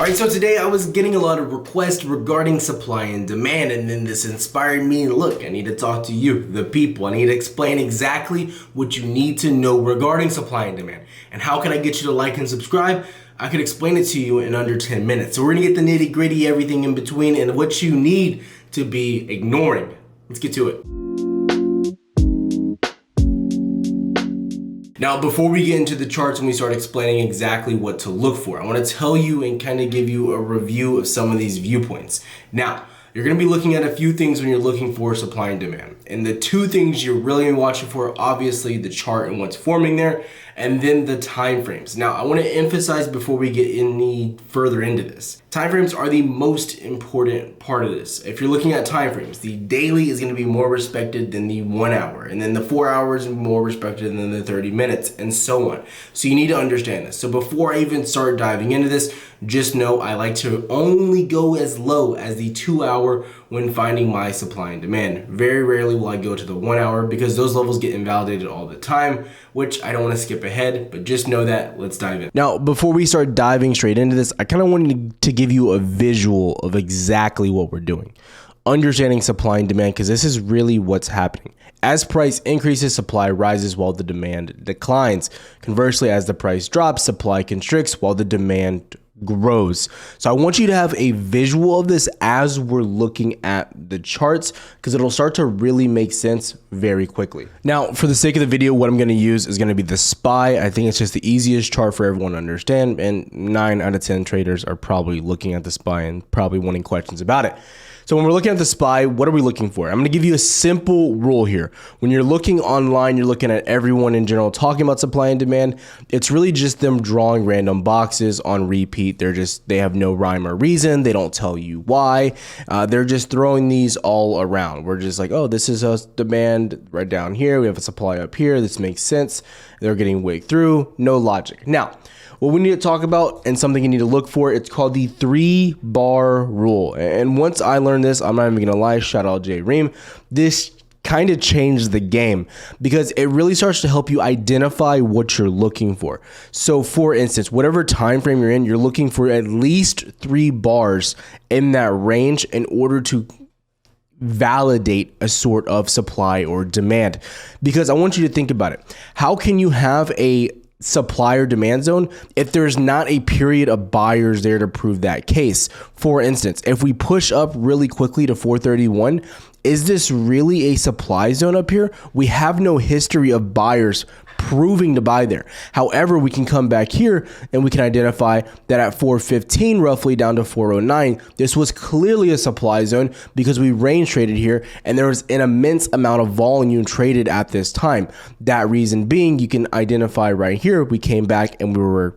Alright, so today I was getting a lot of requests regarding supply and demand, and then this inspired me. Look, I need to talk to you, the people. I need to explain exactly what you need to know regarding supply and demand. And how can I get you to like and subscribe? I could explain it to you in under 10 minutes. So we're gonna get the nitty gritty, everything in between, and what you need to be ignoring. Let's get to it. Now, before we get into the charts and we start explaining exactly what to look for, I want to tell you and kind of give you a review of some of these viewpoints. Now, you're going to be looking at a few things when you're looking for supply and demand. And the two things you're really watching for, obviously the chart and what's forming there, and then the time frames. Now, I want to emphasize before we get any further into this, time frames are the most important part of this. If you're looking at time frames, the daily is going to be more respected than the 1 hour, and then the 4 hours is more respected than the 30 minutes, and so on. So you need to understand this. So before I even start diving into this, just know I like to only go as low as the 2 hour when finding my supply and demand. Very rarely will I go to the 1 hour because those levels get invalidated all the time, which I don't want to skip ahead, but just know that. Let's dive in. Now, before we start diving straight into this, I kind of wanted to give you a visual of exactly what we're doing. Understanding supply and demand, because this is really what's happening. As price increases, supply rises while the demand declines. Conversely, as the price drops, supply constricts while the demand grows. So I want you to have a visual of this as we're looking at the charts, because it'll start to really make sense very quickly. Now, for the sake of the video, what I'm going to use is going to be the SPY. I think it's just the easiest chart for everyone to understand, and 9 out of 10 traders are probably looking at the SPY and probably wanting questions about it. So when we're looking at the SPY, what are we looking for? I'm going to give you a simple rule here. When you're looking online, you're looking at everyone in general talking about supply and demand. It's really just them drawing random boxes on repeat. They have no rhyme or reason. They don't tell you why. They're just throwing these all around. We're just like, oh, this is a demand right down here. We have a supply up here. This makes sense. They're getting wigged through. No logic. Now, what we need to talk about and something you need to look for, it's called the 3-bar rule. And once I learned this, I'm not even gonna lie, shout out J Ream, this kind of changed the game because it really starts to help you identify what you're looking for. So for instance, whatever time frame you're in, you're looking for at least 3 bars in that range in order to validate a sort of supply or demand. Because I want you to think about it. How can you have a supply or demand zone if there's not a period of buyers there to prove that case? For instance, if we push up really quickly to 431, is this really a supply zone up here? We have no history of buyers proving to buy there. However, we can come back here and we can identify that at 415 roughly down to 409, this was clearly a supply zone because we range traded here and there was an immense amount of volume traded at this time. That reason being, you can identify right here, we came back and we were,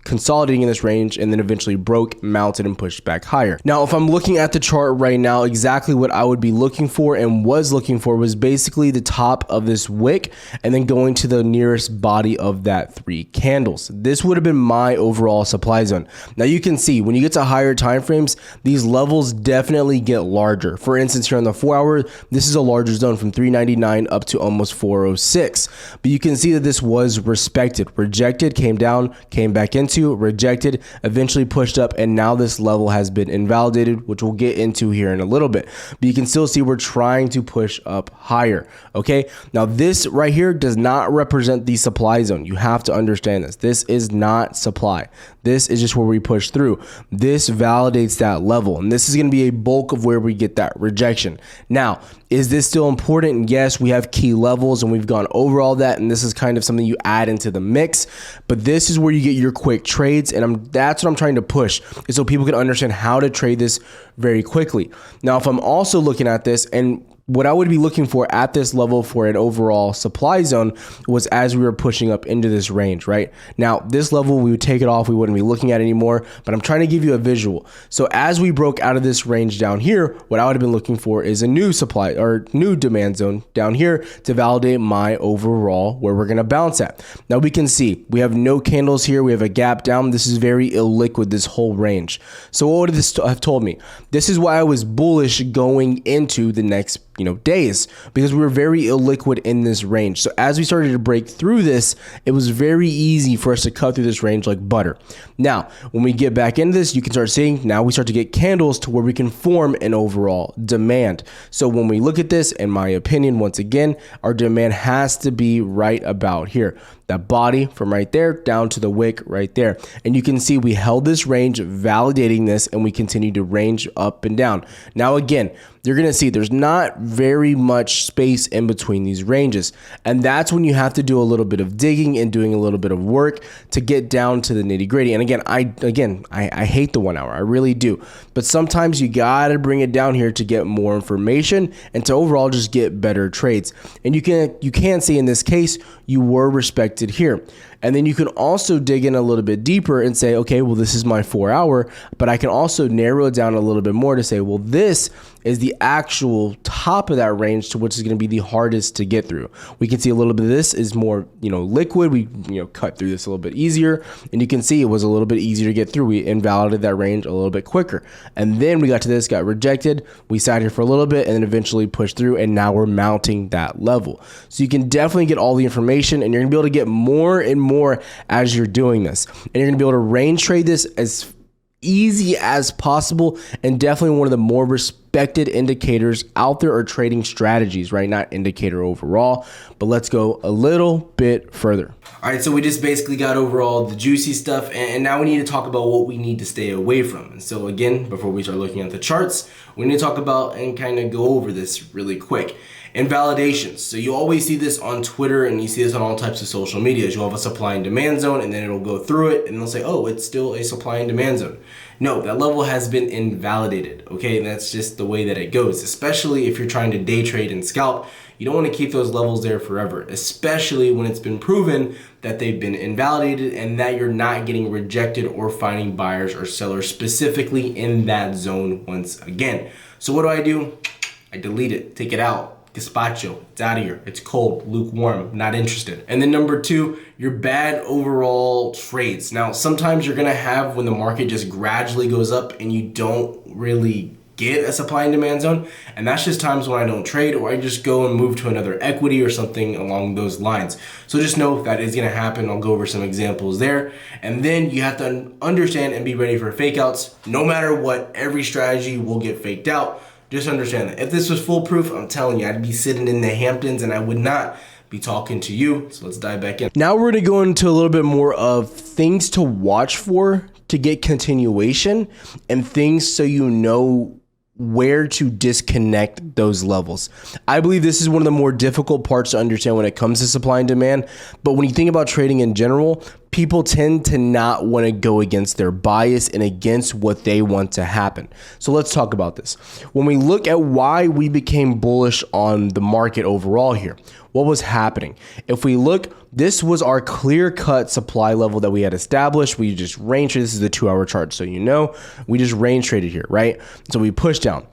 consolidating in this range and then eventually broke, mounted, and pushed back higher. Now, if I'm looking at the chart right now, exactly what I would be looking for and was looking for was basically the top of this wick and then going to the nearest body of that 3 candles. This would have been my overall supply zone. Now you can see when you get to higher time frames, these levels definitely get larger. For instance, here on the 4 hour, this is a larger zone from 399 up to almost 406. But you can see that this was respected, rejected, came down, came back into, rejected, eventually pushed up, and now this level has been invalidated, which we'll get into here in a little bit. But you can still see we're trying to push up higher. Okay, now this right here does not represent the supply zone. You have to understand this. This is not supply. This is just where we push through. This validates that level, and this is going to be a bulk of where we get that rejection. Now, is this still important? Yes, we have key levels and we've gone over all that, and this is kind of something you add into the mix, but this is where you get your quick trades, and that's what I'm trying to push, is so people can understand how to trade this very quickly. Now, if I'm also looking at this, and what I would be looking for at this level for an overall supply zone was as we were pushing up into this range, right? Now, this level, we would take it off. We wouldn't be looking at it anymore, but I'm trying to give you a visual. So as we broke out of this range down here, what I would have been looking for is a new supply or new demand zone down here to validate my overall where we're going to bounce at. Now we can see we have no candles here. We have a gap down. This is very illiquid, this whole range. So what would this have told me? This is why I was bullish going into the next days, because we were very illiquid in this range. So as we started to break through this, it was very easy for us to cut through this range like butter. Now, when we get back into this, you can start seeing now we start to get candles to where we can form an overall demand. So when we look at this, in my opinion, once again, our demand has to be right about here. That body from right there down to the wick right there. And you can see we held this range, validating this, and we continue to range up and down. Now, again, you're going to see there's not very much space in between these ranges. And that's when you have to do a little bit of digging and doing a little bit of work to get down to the nitty gritty. And again, I hate the 1 hour. I really do. But sometimes you got to bring it down here to get more information and to overall just get better trades. And you can see in this case, you were respected here. And then you can also dig in a little bit deeper and say, okay, well, this is my 4 hour, but I can also narrow it down a little bit more to say, well, this is the actual top of that range to which is going to be the hardest to get through. We can see a little bit of this is more, liquid. We, cut through this a little bit easier, and you can see it was a little bit easier to get through. We invalidated that range a little bit quicker. And then we got to this, got rejected. We sat here for a little bit and then eventually pushed through, and now we're mounting that level. So you can definitely get all the information, and you're going to be able to get more and more as you're doing this. And you're going to be able to range trade this as easy as possible, and definitely one of the more respected indicators out there, or trading strategies, right? Not indicator overall, but let's go a little bit further. All right, so we just basically got over all the juicy stuff, and now we need to talk about what we need to stay away from. And so again, before we start looking at the charts, we need to talk about and kind of go over this really quick. Invalidations. So you always see this on Twitter, and you see this on all types of social medias. You'll have a supply and demand zone, and then it'll go through it, and they'll say, oh, it's still a supply and demand zone. No, that level has been invalidated, okay? And that's just the way that it goes, especially if you're trying to day trade and scalp. You don't want to keep those levels there forever, especially when it's been proven that they've been invalidated and that you're not getting rejected or finding buyers or sellers specifically in that zone once again. So what do? I delete it, take it out. Gazpacho, it's out of here. It's cold, lukewarm, not interested. And then number two, your bad overall trades. Now, sometimes you're gonna have when the market just gradually goes up and you don't really get a supply and demand zone. And that's just times when I don't trade, or I just go and move to another equity or something along those lines. So just know that is gonna happen. I'll go over some examples there. And then you have to understand and be ready for fake outs. No matter what, every strategy will get faked out. Just understand that. If this was foolproof, I'm telling you, I'd be sitting in the Hamptons and I would not be talking to you. So let's dive back in. Now we're going to go into a little bit more of things to watch for to get continuation, and things so you know where to disconnect those levels. I believe this is one of the more difficult parts to understand when it comes to supply and demand. But when you think about trading in general, people tend to not want to go against their bias and against what they want to happen. So let's talk about this. When we look at why we became bullish on the market overall here, what was happening? If we look, this was our clear-cut supply level that we had established. We just range traded. This is the 2 hour chart. So we just range traded here, right? So we pushed down.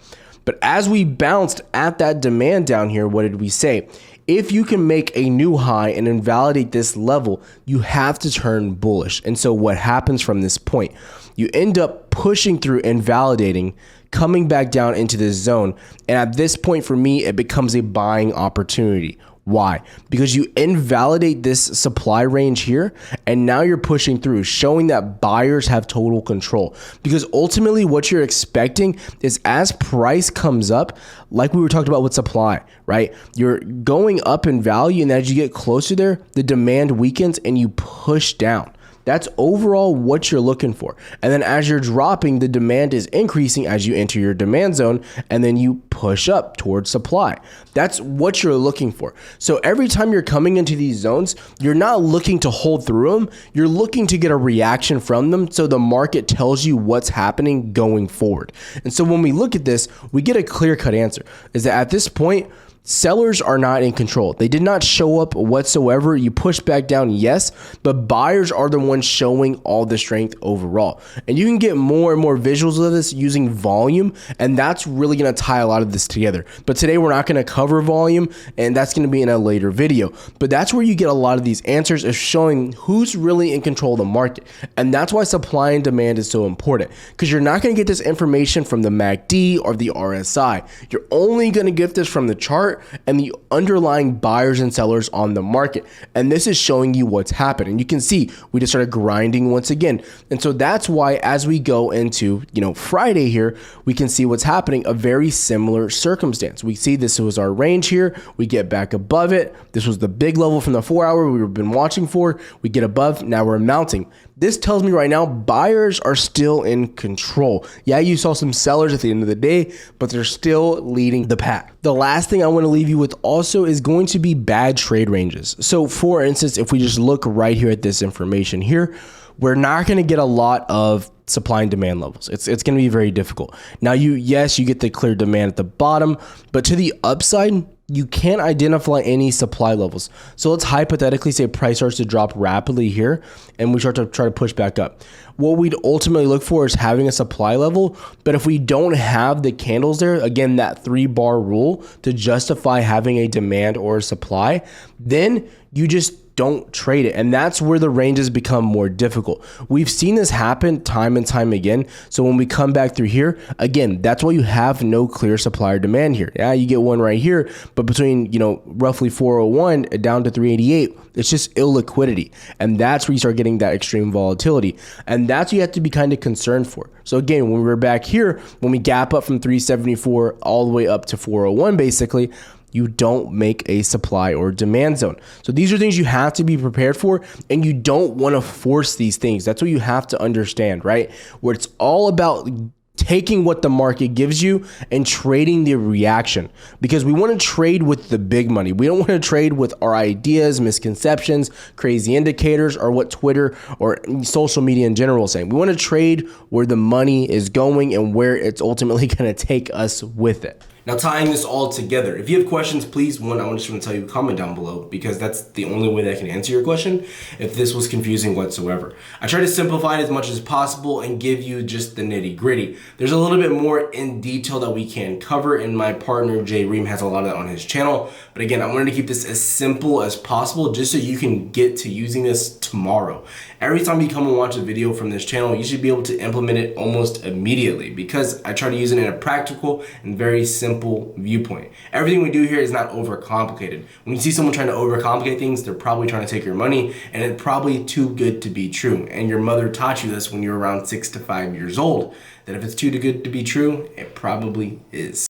But as we bounced at that demand down here, what did we say? If you can make a new high and invalidate this level, you have to turn bullish. And so what happens from this point? You end up pushing through and validating, coming back down into this zone. And at this point, for me, it becomes a buying opportunity. Why? Because you invalidate this supply range here, and now you're pushing through, showing that buyers have total control. Because ultimately what you're expecting is, as price comes up, like we were talking about with supply, right? You're going up in value, and as you get closer there, the demand weakens and you push down. That's overall what you're looking for. And then as you're dropping, the demand is increasing as you enter your demand zone, and then you push up towards supply. That's what you're looking for. So every time you're coming into these zones, you're not looking to hold through them. You're looking to get a reaction from them, so the market tells you what's happening going forward. And so when we look at this, we get a clear-cut answer, is that at this point, Sellers are not in control. They did not show up whatsoever. You push back down, yes, but buyers are the ones showing all the strength overall. And you can get more and more visuals of this using volume, and that's really going to tie a lot of this together. But today we're not going to cover volume, and that's going to be in a later video. But that's where you get a lot of these answers, is showing who's really in control of the market. And that's why supply and demand is so important, because you're not going to get this information from the MACD or the RSI. You're only going to get this from the chart and the underlying buyers and sellers on the market. And this is showing you what's happened. And you can see we just started grinding once again. And so that's why as we go into, Friday here, we can see what's happening, a very similar circumstance. We see this was our range here. We get back above it. This was the big level from the 4-hour we've been watching for. We get above. Now we're mounting. This tells me right now buyers are still in control. Yeah, you saw some sellers at the end of the day, but they're still leading the pack. The last thing I want to leave you with also is going to be bad trade ranges. So for instance, if we just look right here at this information here, we're not going to get a lot of supply and demand levels. It's going to be very difficult. Now you get the clear demand at the bottom, but to the upside, you can't identify any supply levels. So let's hypothetically say price starts to drop rapidly here and we start to try to push back up. What we'd ultimately look for is having a supply level, but if we don't have the candles there, again, that 3-bar rule to justify having a demand or a supply, then you just don't trade it. And that's where the ranges become more difficult. We've seen this happen time and time again. So when we come back through here, again, that's why you have no clear supply or demand here. Yeah, you get one right here, but between, roughly 401 down to 388, it's just illiquidity. And that's where you start getting that extreme volatility. And that's what you have to be kind of concerned for. So again, when we're back here, when we gap up from 374 all the way up to 401, basically, you don't make a supply or demand zone. So these are things you have to be prepared for, and you don't want to force these things. That's what you have to understand, right? Where it's all about taking what the market gives you and trading the reaction, because we want to trade with the big money. We don't want to trade with our ideas, misconceptions, crazy indicators, or what Twitter or social media in general is saying. We want to trade where the money is going and where it's ultimately going to take us with it. Now, tying this all together, if you have questions, please, I just want to tell you, comment down below, because that's the only way that I can answer your question if this was confusing whatsoever. I try to simplify it as much as possible and give you just the nitty gritty. There's a little bit more in detail that we can cover, and my partner, Jay Ream, has a lot of that on his channel. But again, I wanted to keep this as simple as possible just so you can get to using this tomorrow. Every time you come and watch a video from this channel, you should be able to implement it almost immediately, because I try to use it in a practical and very simple viewpoint. Everything we do here is not overcomplicated. When you see someone trying to overcomplicate things, they're probably trying to take your money, and it's probably too good to be true. And your mother taught you this when you were around 6 to 5 years old, that if it's too good to be true, it probably is.